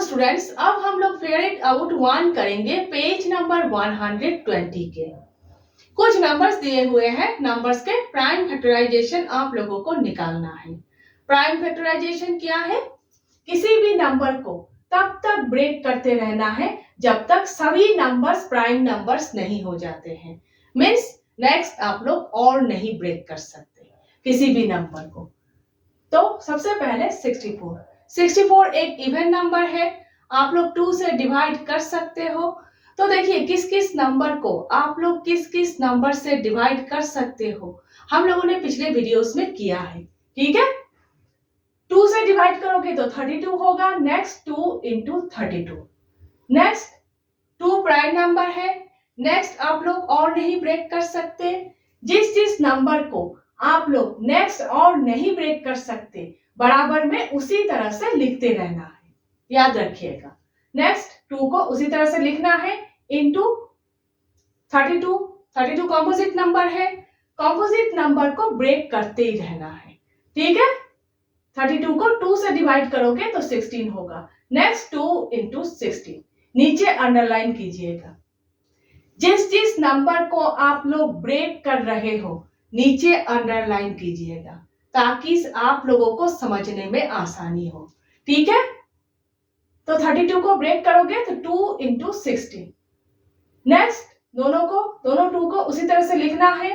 Students, अब हम लोग फिगर इट आउट 1 करेंगे पेज नंबर 120 के। कुछ नंबर्स दिए हुए हैं, नंबर्स के प्राइम फैक्टराइजेशन आप लोगों को निकालना है। प्राइम फैक्टराइजेशन क्या है? किसी भी नंबर को तब तक ब्रेक करते रहना है जब तक सभी नंबर्स प्राइम नंबर्स नहीं हो जाते हैं। मीन्स नेक्स्ट आप लोग और नहीं ब्रेक कर सकते किसी भी नंबर को। तो सबसे पहले 64 एक इवन नंबर है, आप लोग 2 से डिवाइड कर सकते हो। तो देखिए किस किस नंबर को आप लोग किस किस नंबर से डिवाइड कर सकते हो, हम लोगों ने पिछले वीडियोस में किया है। ठीक है, 2 से डिवाइड करोगे तो 32 होगा। Next 2 into 32। Next 2 prime number है। नेक्स्ट आप लोग और नहीं ब्रेक कर सकते। जिस जिस नंबर को आप लोग नेक्स्ट और नहीं ब्रेक कर सकते, बराबर में उसी तरह से लिखते रहना है, याद रखिएगा। नेक्स्ट 2 को उसी तरह से लिखना है इंटू 32 कॉम्पोजिट नंबर है, कॉम्पोजिट नंबर को ब्रेक करते ही रहना है। ठीक है, 32 को 2 से डिवाइड करोगे तो 16 होगा। नेक्स्ट 2 इंटू 16, नीचे अंडरलाइन कीजिएगा। जिस जिस नंबर को आप लोग ब्रेक कर रहे हो नीचे अंडरलाइन कीजिएगा, ताकि आप लोगों को समझने में आसानी हो। ठीक है, तो 32 को ब्रेक करोगे तो 2 इंटू 16। नेक्स्ट दोनों 2 को उसी तरह से लिखना है।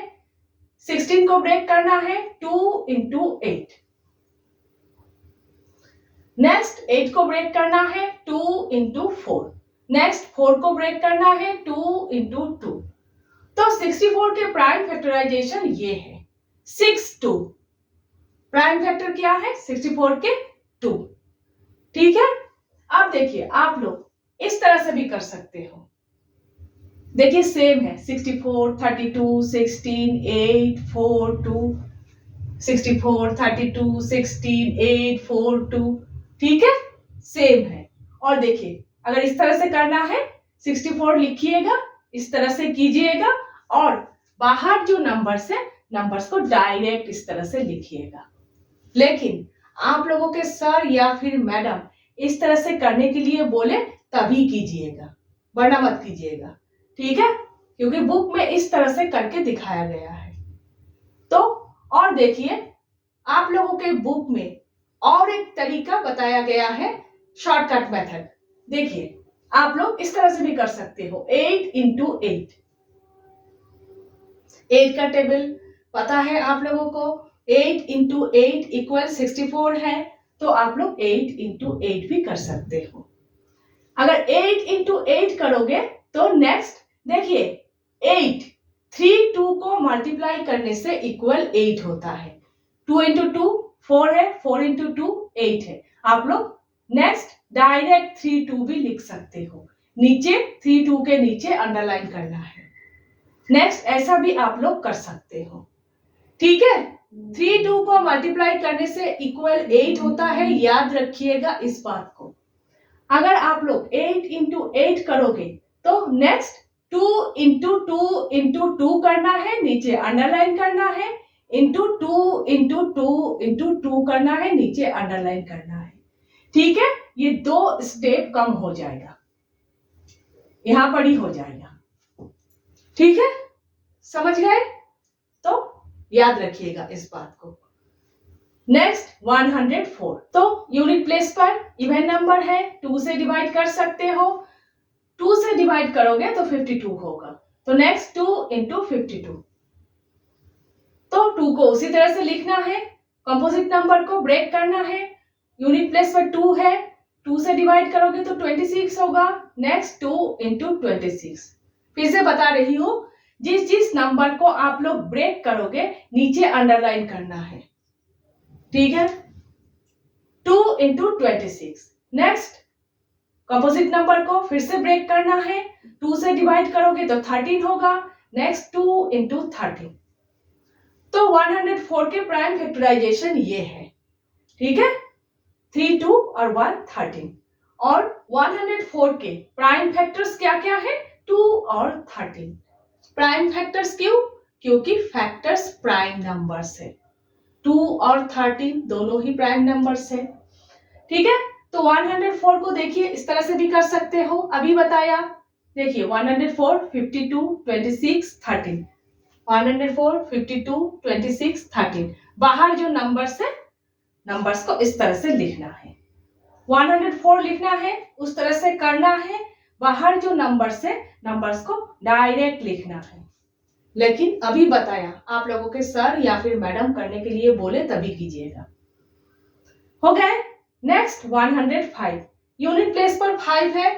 16 को ब्रेक करना है 2 इंटू 8। नेक्स्ट 8 को ब्रेक करना है 2 इंटू 4। नेक्स्ट 4 को ब्रेक करना है 2 इंटू 2। तो 64 के प्राइम फैक्टराइजेशन ये है 62। प्राइम फैक्टर क्या है? 64 के 2। ठीक है, अब देखिए आप लोग इस तरह से भी कर सकते हो। देखिए सेम है 64, 32, 16, 8, 4, 2, 64, 32, 16, 8, 4, 2। ठीक है, सेम है। और देखिए अगर इस तरह से करना है 64 लिखिएगा, इस तरह से कीजिएगा, और बाहर जो नंबर्स है नंबर्स को डायरेक्ट इस तरह से लिखिएगा। लेकिन आप लोगों के सर या फिर मैडम इस तरह से करने के लिए बोले तभी कीजिएगा, वरना मत कीजिएगा। ठीक है, क्योंकि बुक में इस तरह से करके दिखाया गया है। तो और देखिए आप लोगों के बुक में और एक तरीका बताया गया है, शॉर्टकट मेथड। देखिए आप लोग इस तरह से भी कर सकते हो। 8 इंटू 8, 8 का टेबल पता है आप लोगों को। 8 इंटू 8 इक्वल 64 है, तो आप लोग 8 इंटू 8 भी कर सकते हो। अगर 8 इंटू 8 करोगे तो नेक्स्ट देखिए 8 3 2 को मल्टीप्लाई करने से इक्वल 8 होता है। 2 इंटू 2 4 है, 4 इंटू 2 8 है। आप लोग नेक्स्ट डायरेक्ट 3 2 भी लिख सकते हो, नीचे 3 2 के नीचे अंडरलाइन करना है। नेक्स्ट ऐसा भी आप लोग कर सकते हो। ठीक है, 3 2 को मल्टीप्लाई करने से इक्वल 8 होता है, याद रखिएगा इस बात को। अगर आप लोग 8 इंटू 8 करोगे तो नेक्स्ट 2 इंटू 2 इंटू 2 करना है, नीचे अंडरलाइन करना है, इंटू 2 इंटू 2 इंटू 2 करना है, नीचे अंडरलाइन करना है। ठीक है, ये 2 स्टेप कम हो जाएगा, यहां पर ही हो जाएगा। ठीक है, समझ गए? तो याद रखिएगा इस बात को। नेक्स्ट 104, तो यूनिट प्लेस पर इवन नंबर है, 2 से डिवाइड कर सकते हो। 2 से डिवाइड करोगे तो 52 होगा। तो नेक्स्ट 2 इंटू 52। तो 2 को उसी तरह से लिखना है, कंपोजिट नंबर को ब्रेक करना है। यूनिट प्लेस पर 2 है, 2 से डिवाइड करोगे तो 26 होगा। Next 2 into 26। फिर से बता रही हूं, जिस जिस नंबर को आप लोग ब्रेक करोगे नीचे अंडरलाइन करना है। ठीक है, 2 इंटू 26। नेक्स्ट कंपोजिट नंबर को फिर से ब्रेक करना है, 2 से डिवाइड करोगे तो 13 होगा। Next 2 into 13। तो 104 के प्राइम फैक्टराइजेशन ये है। ठीक है, 3 2 और 1 13। और 104 के प्राइम फैक्टर्स क्या क्या है? 2 और 13। प्राइम फैक्टर्स क्यों? क्योंकि फैक्टर्स प्राइम नंबर्स है। 2 और 13 दोनों ही प्राइम नंबर्स है। ठीक है, तो 104 को देखिए इस तरह से भी कर सकते हो, अभी बताया। देखिए 104, 52, 26, 13, 104, 52, 26, 13। बाहर जो नंबर्स है, नंबर्स को इस तरह से लिखना है। 104 लिखना है, उस तरह से करना है। बाहर जो नंबर्स है, नंबर्स को डायरेक्ट लिखना है। लेकिन अभी बताया, आप लोगों के सर या फिर मैडम करने के लिए बोले तभी कीजिएगा। हो गए। नेक्स्ट 105, यूनिट प्लेस पर 5 है,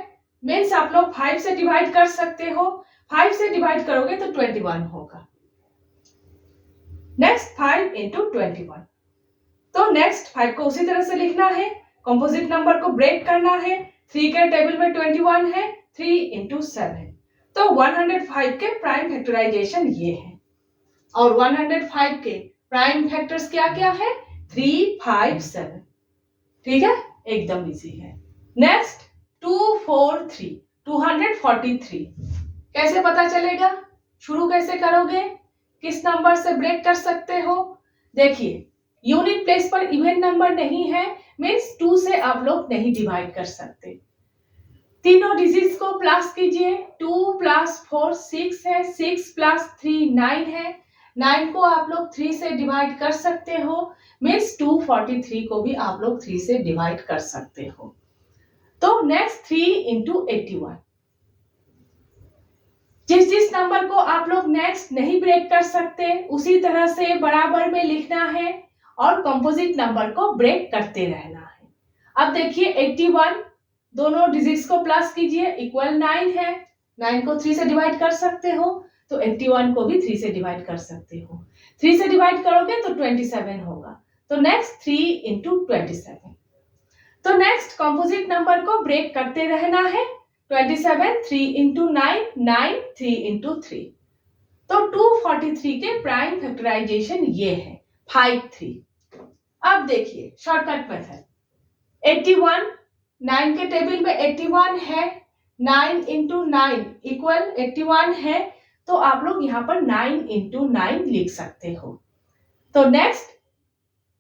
मीन्स आप लोग 5 से डिवाइड कर सकते हो। 5 से डिवाइड करोगे तो 21 होगा। नेक्स्ट 5 into 21, तो नेक्स्ट 5 को उसी तरह से लिखना है, कंपोजिट नंबर को ब्रेक करना है। 3 के टेबल में 21 है, 3 into 7, तो 105 के प्राइम फैक्टराइजेशन ये है। और 105 के प्राइम फैक्टर्स क्या क्या है? 3, 5, 7। ठीक है, एकदम इजी है। नेक्स्ट 243, 243 कैसे पता चलेगा? शुरू कैसे करोगे? किस नंबर से ब्रेक कर सकते हो? देखिए, यूनिट प्लेस पर इवन नंबर नहीं है, मीन्स 2 से आप लोग नहीं डिवाइड कर सकते। तीनों डिजिट्स को प्लस कीजिए। 2 + 4 6 है, 6 + 3 9 है। 9 को आप लोग 3 से डिवाइड कर सकते हो, मीन्स 243 को भी आप लोग 3 से डिवाइड कर सकते हो। तो नेक्स्ट 3 into 81, जिस नंबर को आप लोग नेक्स्ट नहीं ब्रेक कर सकते उसी तरह से बराबर में लिखना है और कंपोजिट नंबर को ब्रेक करते रहना है। अब देखिए 81, दोनों डिजिट्स को प्लस कीजिए, इक्वल 9 है। 9 को 3 से डिवाइड कर सकते हो, तो 81 को भी 3 से डिवाइड कर सकते हो। 3 से डिवाइड करोगे तो 27 होगा। तो नेक्स्ट 3 into 27, तो नेक्स्ट कंपोजिट नंबर को ब्रेक करते रहना है। 27, 3 into 9, 9, 3 into 3, तो 243 के प्राइम फैक्टराइजेशन ये है 53। अब देखिए शॉर्टकट मेथड, 81, 9 के टेबल में 81 है, 9 into 9 इक्वल 81 है, तो आप लोग यहाँ पर 9 into 9 लिख सकते हो। तो नेक्स्ट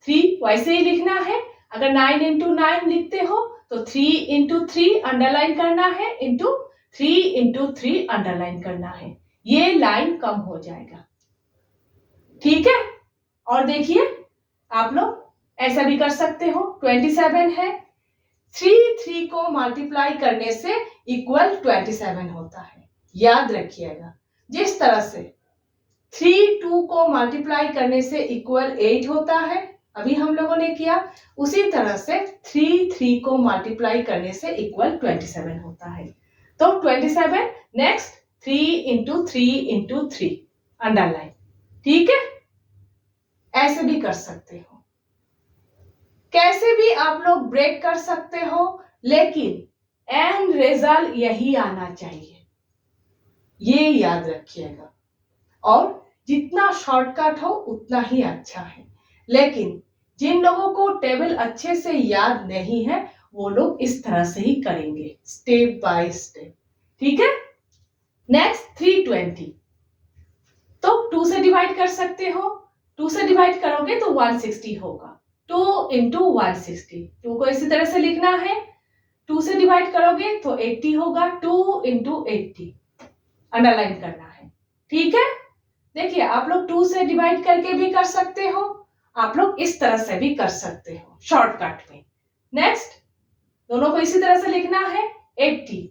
3 वैसे ही लिखना है। अगर 9 into 9 लिखते हो तो 3 into 3 अंडरलाइन करना है, इंटू 3 into 3 अंडरलाइन करना है। ये लाइन कम हो जाएगा। ठीक है, और देखिए आप लोग ऐसा भी कर सकते हो। 27 है, 3 को मल्टीप्लाई करने से इक्वल 27 होता है। याद रखिएगा, जिस तरह से 3 2 को मल्टीप्लाई करने से इक्वल 8 होता है, अभी हम लोगों ने किया, उसी तरह से 3 को मल्टीप्लाई करने से इक्वल 27 होता है। तो 27, नेक्स्ट 3 into 3 into 3 अंडरलाइन। ठीक है, ऐसे भी कर सकते हो, कैसे भी आप लोग ब्रेक कर सकते हो, लेकिन एंड रिजल्ट यही आना चाहिए, ये याद रखिएगा। और जितना शॉर्टकट हो उतना ही अच्छा है, लेकिन जिन लोगों को टेबल अच्छे से याद नहीं है वो लोग इस तरह से ही करेंगे, स्टेप बाय स्टेप। ठीक है, नेक्स्ट 320, तो 2 से डिवाइड कर सकते हो। 2 से डिवाइड करोगे तो 160 होगा। 2 into 160, 2 को इसी तरह से लिखना है। 2 से डिवाइड करोगे तो 80 होगा। 2 into 80 अंडरलाइन करना है। ठीक है, देखिए आप लोग 2 से डिवाइड करके भी कर सकते हो, आप लोग इस तरह से भी कर सकते हो शॉर्टकट में। नेक्स्ट दोनों को इसी तरह से लिखना है। 80,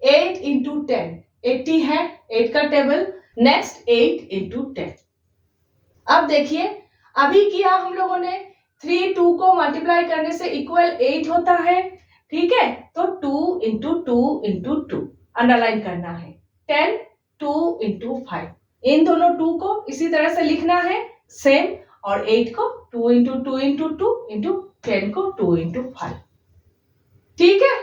8 into 10, 80 है 8 का टेबल। Next 8 into 10। अब देखिए अभी किया हम लोगों ने, 3 2 को मल्टीप्लाई करने से इक्वल 8 होता है। ठीक है, तो 2 into 2 into 2 अंडरलाइन करना है। 10, 2 into 5, इन दोनों 2 को इसी तरह से लिखना है सेम, और 8 को 2 into 2 into 2 into 10 को 2 into 5। ठीक है,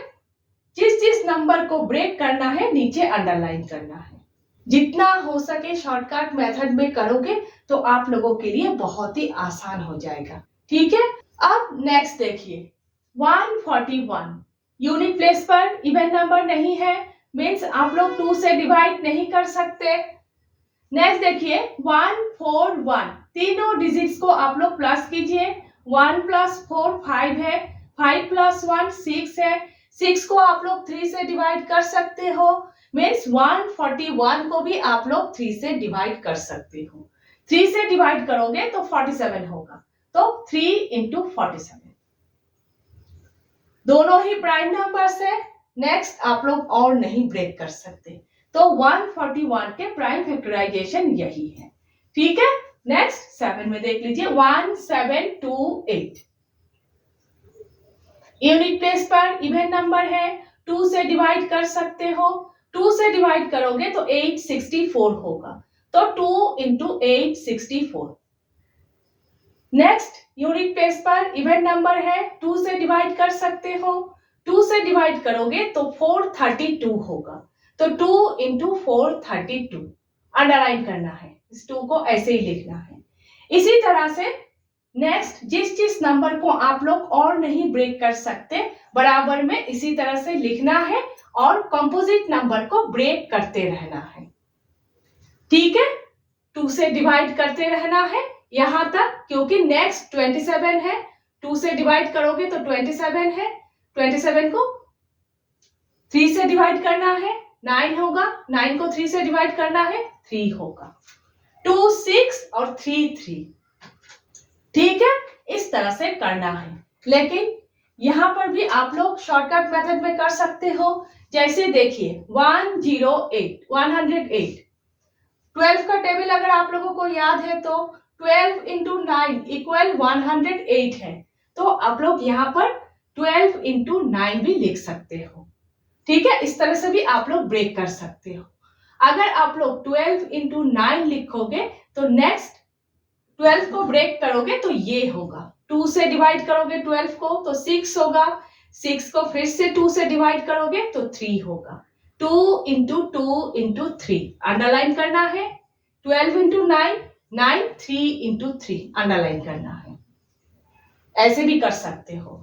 जिस नंबर को ब्रेक करना है नीचे अंडरलाइन करना है। जितना हो सके शॉर्टकट मेथड में करोगे तो आप लोगों के लिए बहुत ही आसान हो जाएगा। ठीक है, अब नेक्स्ट देखिए 141, यूनिट प्लेस पर इवन नंबर नहीं है, मीन्स आप लोग 2 से डिवाइड नहीं कर सकते। नेक्स्ट देखिए 141, तीनों डिजिट्स को आप लोग प्लस कीजिए। 1 + 4 5 है, 5 प्लस 1 6 है, 6 को आप लोग 3 से डिवाइड कर सकते हो, मीन्स 141 को भी आप लोग 3 से डिवाइड कर सकते हो। 3 से डिवाइड करोगे तो 47 होगा, तो 3 इंटू 47। दोनों ही प्राइम नंबर्स है। नेक्स्ट आप लोग और नहीं ब्रेक कर सकते, तो 141 के प्राइम फैक्टराइजेशन यही है। ठीक है, नेक्स्ट 7 में देख लीजिए 1728। यूनिट प्लेस पर इवन नंबर है, 2 से डिवाइड कर सकते हो, 2 से डिवाइड करोगे तो 864 होगा, तो 2 इंटू 864। नेक्स्ट यूनिट प्लेस पर इवन नंबर है, 2 से डिवाइड कर सकते हो, 2 से डिवाइड करोगे तो 432 होगा, तो 2 इंटू 432। अंडरलाइन करना है, इस 2 को ऐसे ही लिखना है। इसी तरह से नेक्स्ट जिस नंबर को आप लोग और नहीं ब्रेक कर सकते, बराबर में इसी तरह से लिखना है और कंपोजिट नंबर को ब्रेक करते रहना है। ठीक है, 2 से डिवाइड करते रहना है यहां तक, क्योंकि नेक्स्ट 27 है, 2 से डिवाइड करोगे तो 27 है, 27 को 3 से डिवाइड करना है 9 होगा, 9 को 3 से डिवाइड करना है 3 होगा, 2 6 और 3 3। ठीक है, इस तरह से करना है। लेकिन यहां पर भी आप लोग शॉर्टकट मेथड में कर सकते हो। जैसे देखिए 108 12 का टेबल अगर आप लोगों को याद है तो 12 इंटू 9 इक्वल 108 है, तो आप लोग यहाँ पर 12 इंटू 9 भी लिख सकते हो। ठीक है, इस तरह से भी आप लोग ब्रेक कर सकते हो। अगर आप लोग 12 इंटू 9 लिखोगे तो नेक्स्ट 12 को ब्रेक करोगे तो ये होगा, 2 से डिवाइड करोगे 12 को तो 6 होगा, 6 को फिर से 2 से डिवाइड करोगे तो 3 होगा, 2 इंटू 2 इंटू 3। अंडरलाइन करना है, 12 इंटू 9 9, 3 इंटू 3 अंडरलाइन करना है। ऐसे भी कर सकते हो।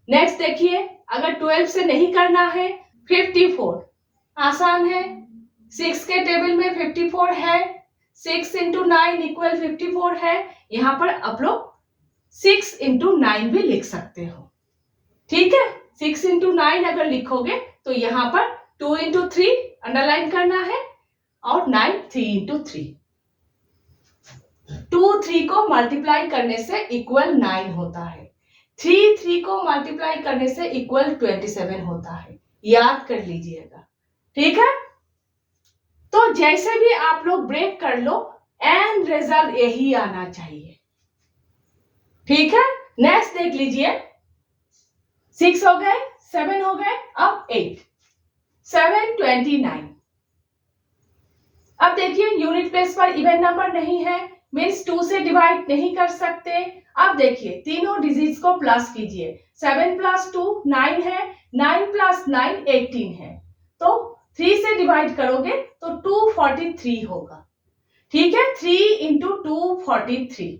नेक्स्ट देखिए, अगर 12 से नहीं करना है 54, आसान है, 6 के टेबल में 54 है, 6 इंटू 9 इक्वल 54 है, यहां पर आप लोग 6 इंटू 9 भी लिख सकते हो। ठीक है, 6 इंटू 9 अगर लिखोगे तो यहां पर 2 इंटू 3 अंडरलाइन करना है और 9 3 इंटू 3। 2 3 को मल्टीप्लाई करने से इक्वल 9 होता है, 3 3 को मल्टीप्लाई करने से इक्वल 27 होता है, याद कर लीजिएगा। ठीक है, तो जैसे भी आप लोग ब्रेक कर लो, एंड रिजल्ट यही आना चाहिए। ठीक है, नेक्स्ट देख लीजिए, 6 हो गए, 7 हो गए, अब 8, 729। अब देखिए यूनिट प्लेस पर इवन नंबर नहीं है, मीन्स 2 से डिवाइड नहीं कर सकते। अब देखिए तीनों डिजिट्स को प्लस कीजिए, 7 प्लस 2 9 है, 9 प्लस 9 18 है, तो 3 से डिवाइड करोगे तो 243 होगा। ठीक है, 3 इंटू 243।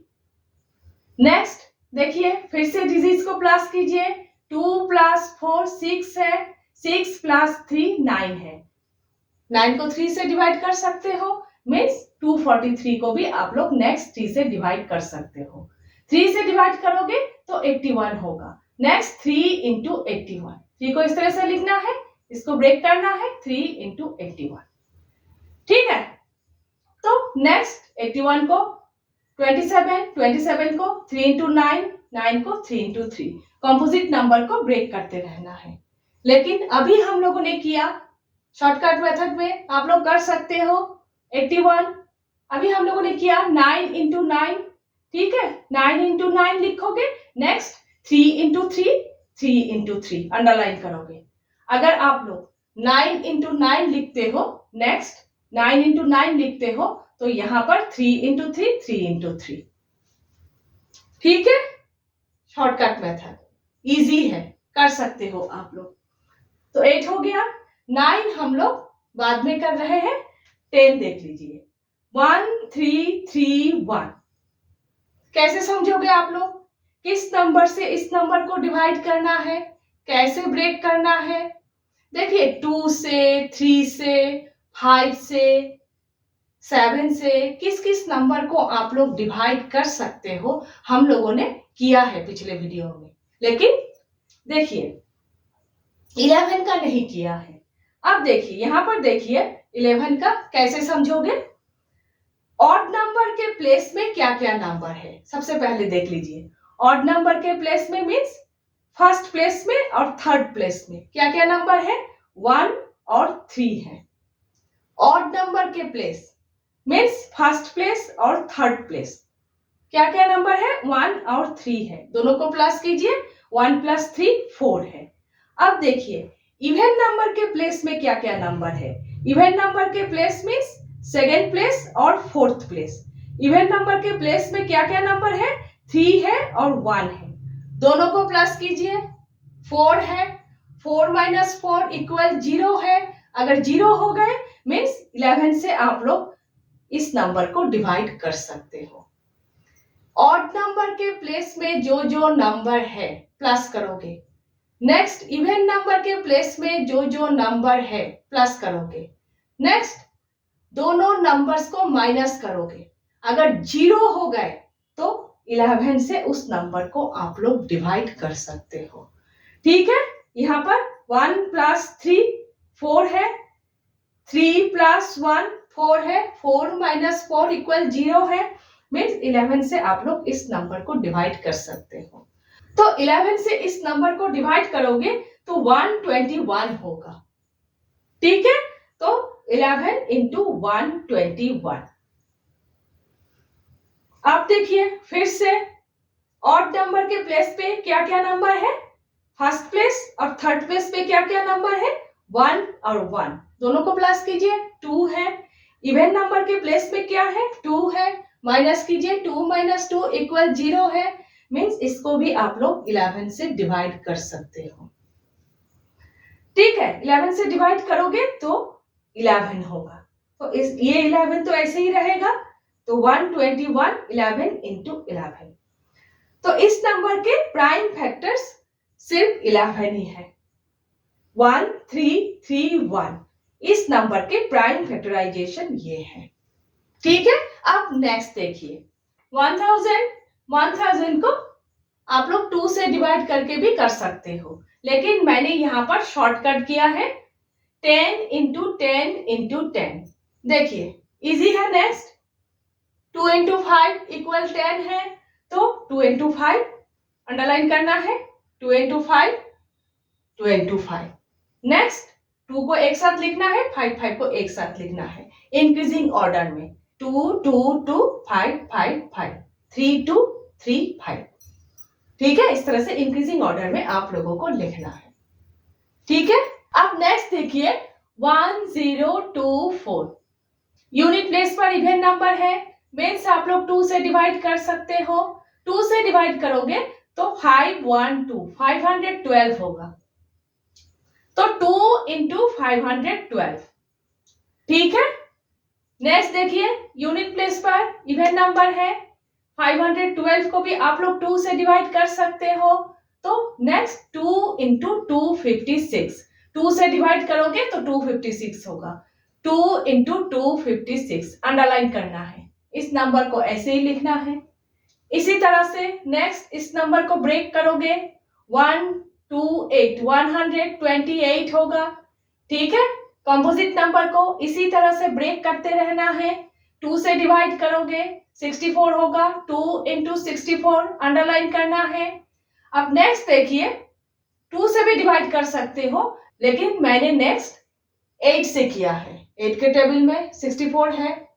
नेक्स्ट देखिए फिर से डिजिट्स को प्लस कीजिए, 2 प्लस 4 6 है, 6 प्लस 3 9 है, 9 को 3 से डिवाइड कर सकते हो, मीन्स 243 को भी आप लोग नेक्स्ट 3 से डिवाइड कर सकते हो। 3 से डिवाइड करोगे तो 81 होगा, नेक्स्ट 3 इंटू 81। 3 को इस तरह से लिखना है, इसको ब्रेक करना है, 3 इंटू 81। ठीक है, तो नेक्स्ट 81 को 27, 27 को 3 इंटू 9, 9 को 3 इंटू 3, कॉम्पोजिट नंबर को ब्रेक करते रहना है। लेकिन अभी हम लोगों ने किया शॉर्टकट मेथड में, आप लोग कर सकते हो 81। अभी हम लोगों ने किया 9 इंटू 9, ठीक है, 9 इंटू 9 लिखोगे, नेक्स्ट 3 इंटू 3, 3 इंटू 3 अंडरलाइन करोगे। अगर आप लोग 9 इंटू 9 लिखते हो, नेक्स्ट 9 इंटू 9 लिखते हो, तो यहां पर 3 इंटू 3, 3 इंटू 3। ठीक है, शॉर्टकट मेथड इजी है, कर सकते हो आप लोग। तो 8 हो गया, 9 हम लोग बाद में कर रहे हैं, 10 देख लीजिए, 1 3 3 1। कैसे समझोगे आप लोग, किस नंबर से इस नंबर को डिवाइड करना है, कैसे ब्रेक करना है। देखिए 2 से, 3 से, 5 से, 7 से किस किस नंबर को आप लोग डिवाइड कर सकते हो, हम लोगों ने किया है पिछले वीडियो में। लेकिन देखिए 11 का नहीं किया है। अब देखिए यहाँ पर देखिए 11 का कैसे समझोगे। ऑड नंबर के प्लेस में क्या क्या नंबर है सबसे पहले देख लीजिए। ऑड नंबर के प्लेस में मीन्स फर्स्ट प्लेस में और थर्ड प्लेस में क्या क्या नंबर है, 1 और 3 है। ऑड नंबर के प्लेस मीन्स फर्स्ट प्लेस और थर्ड प्लेस क्या क्या नंबर है, 1 और 3 है। दोनों को प्लस कीजिए, 1 + 3 4 है। अब देखिए इवन नंबर के प्लेस में क्या क्या नंबर है। इवन नंबर के प्लेस मीन्स सेकेंड प्लेस और फोर्थ प्लेस। इवन नंबर के प्लेस में क्या क्या नंबर है, 3 है और 1 है। दोनों को प्लस कीजिए, 4 है। 4 - 4 = 0 है। अगर 0 हो गए मीन्स 11 से आप लोग इस नंबर को डिवाइड कर सकते हो। ऑड नंबर के प्लेस में जो जो नंबर है प्लस करोगे। नेक्स्ट इवन नंबर के प्लेस में जो जो नंबर है प्लस करोगे। नेक्स्ट दोनों नंबर्स को माइनस करोगे। अगर 0 हो गए तो 11 से उस नंबर को आप लोग डिवाइड कर सकते हो। ठीक है, यहाँ पर 1 + 3 4 है, 3 + 1 4 है, 4 - 4 = 0 है। मीन्स 11 से आप लोग इस नंबर को डिवाइड कर सकते हो। तो 11 से इस नंबर को डिवाइड करोगे तो 121 होगा। ठीक है, तो 11 × 121। अब देखिए फिर से ऑड नंबर के प्लेस पे क्या क्या नंबर है, फर्स्ट प्लेस और थर्ड प्लेस पे क्या क्या नंबर है, 1 और 1। दोनों को प्लस कीजिए, 2 है। इवन नंबर के प्लेस में क्या है, 2 है। माइनस कीजिए, 2 - 2 = 0 है। मीन्स इसको भी आप लोग 11 से डिवाइड कर सकते हो। ठीक है, 11 से डिवाइड करोगे तो 11 होगा। तो ये 11 तो ऐसे ही रहेगा। तो 121 11 × 11। तो इस नंबर के प्राइम फैक्टर्स सिर्फ 11 ही है। 1 3 3 1 इस नंबर के प्राइम फैक्टराइजेशन ये है। ठीक है, अब नेक्स्ट देखिए 1000 को आप लोग 2 से डिवाइड करके भी कर सकते हो, लेकिन मैंने यहाँ पर शॉर्टकट किया है 10 × 10 × 10। देखिए इजी है। नेक्स्ट 2 × 5 = 10 है, तो 2 × 5 अंडरलाइन करना है। 2 × 5 2 × 5। नेक्स्ट 2 को एक साथ लिखना है, 5 को एक साथ लिखना है इंक्रीजिंग ऑर्डर में। 2 2 2 5 5 5 3 2 3 5। ठीक है, इस तरह से इंक्रीजिंग ऑर्डर में आप लोगों को लिखना है। ठीक है, अब नेक्स्ट देखिए 1024 यूनिट प्लेस पर इवन नंबर है। मीन्स आप लोग 2 से डिवाइड कर सकते हो। 2 से डिवाइड करोगे तो 512 512 होगा। तो 2 × 512। ठीक है, नेक्स्ट देखिए यूनिट प्लेस पर इवन नंबर है। 512 को भी आप लोग 2 से डिवाइड कर सकते हो। तो नेक्स्ट 2 × 256। 2 से डिवाइड करोगे तो 256 होगा। 2 × 256 अंडरलाइन करना है। इस नंबर को ऐसे ही लिखना है। इसी तरह से नेक्स्ट इस नंबर को ब्रेक करोगे 128 128 होगा। ठीक है, कंपोजिट नंबर को इसी तरह से ब्रेक करते रहना है। 2 से डिवाइड करोगे 64 होगा। 2 × 64 अंडरलाइन करना है। अब नेक्स्ट देखिए 2 से भी डिवाइड कर सकते हो, लेकिन मैंने नेक्स्ट 8 से किया है। 8 के टेबल में 64 है।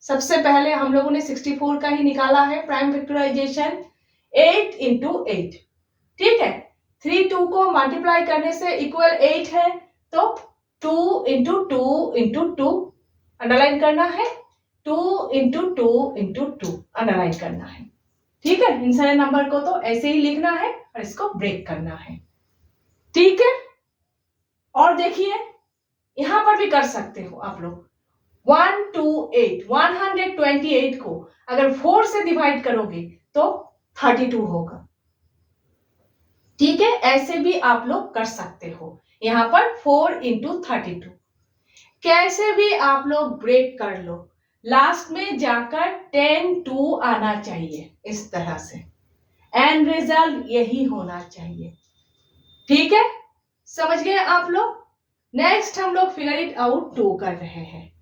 सबसे पहले हम लोगों ने 64 का ही निकाला है प्राइम फैक्टराइजेशन। 8 × 8। ठीक है, 3 2 को मल्टीप्लाई करने से इक्वल 8 है। तो 2 × 2 × 2 अंडरलाइन करना है। 2 × 2 × 2 अंडरलाइन करना है। ठीक है, इन सारे नंबर को तो ऐसे ही लिखना है और इसको ब्रेक करना है। ठीक है, और देखिए यहां पर भी कर सकते हो आप लोग। 128 को अगर 4 से डिवाइड करोगे तो 32 होगा। ठीक है, ऐसे भी आप लोग कर सकते हो। यहाँ पर 4 × 32 कैसे भी आप लोग ब्रेक कर लो, लास्ट में जाकर 10 2 आना चाहिए। इस तरह से एंड रिजल्ट यही होना चाहिए। ठीक है, समझ गए आप लोग। नेक्स्ट हम लोग फिगर इट आउट 2 कर रहे हैं।